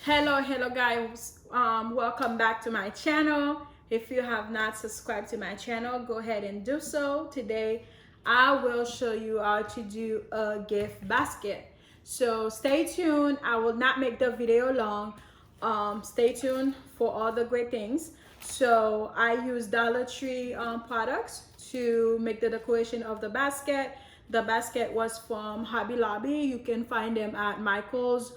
Hello guys, welcome back to my channel. If you have not subscribed to my channel, go ahead and do so. Today I will show you how to do a gift basket, so stay tuned. I will not make the video long. Stay tuned for all the great things. So I use Dollar Tree products to make the decoration of the basket. The basket was from Hobby Lobby. You can find them at Michael's,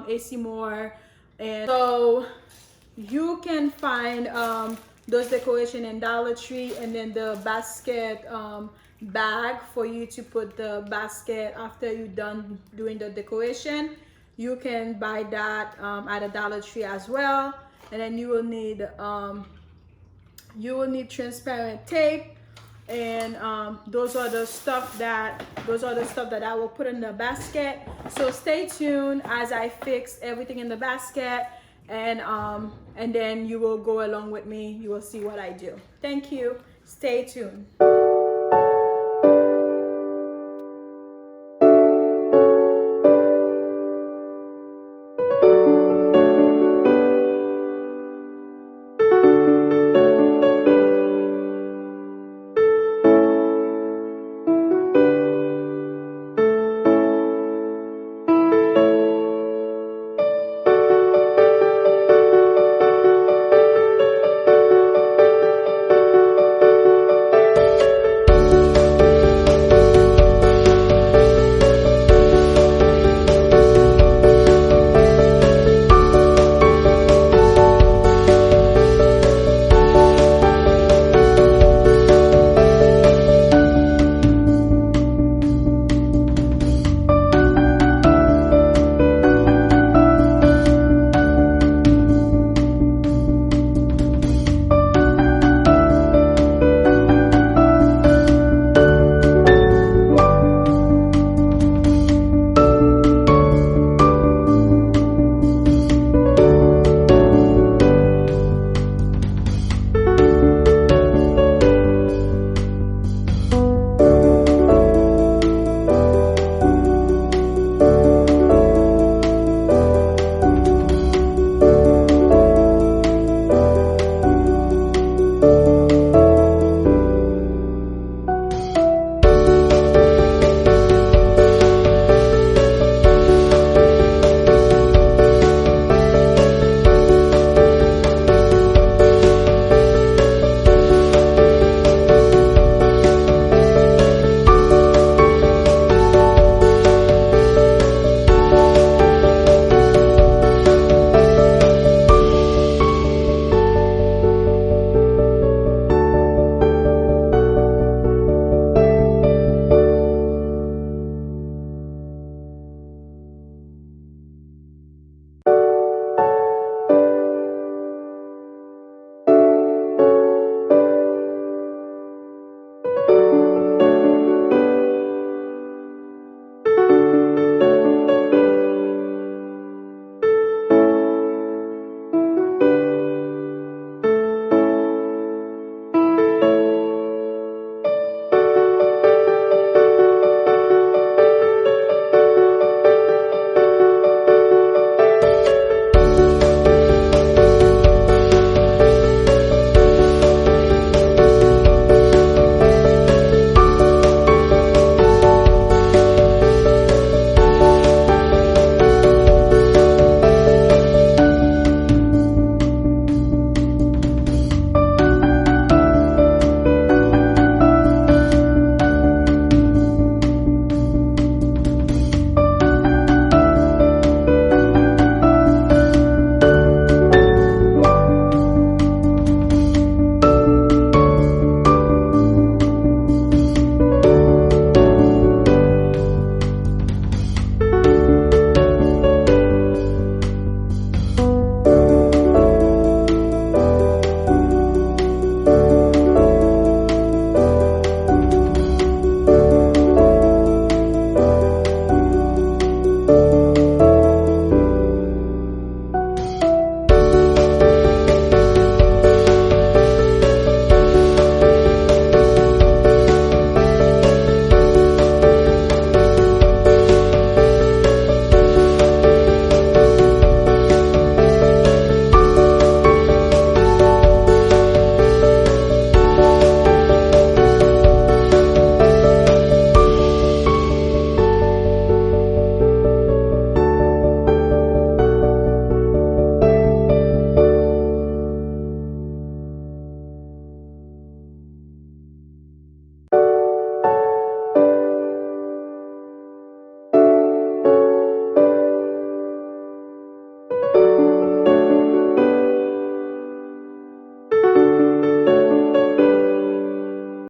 AC Moore, and so you can find those decoration in Dollar Tree, and then the basket bag for you to put the basket after you're done doing the decoration. You can buy that at a Dollar Tree as well. And then you will need transparent tape, and those are the stuff that I will put in the basket. So stay tuned as I fix everything in the basket, and then you will go along with me. You will see what I do. Thank you. Stay tuned.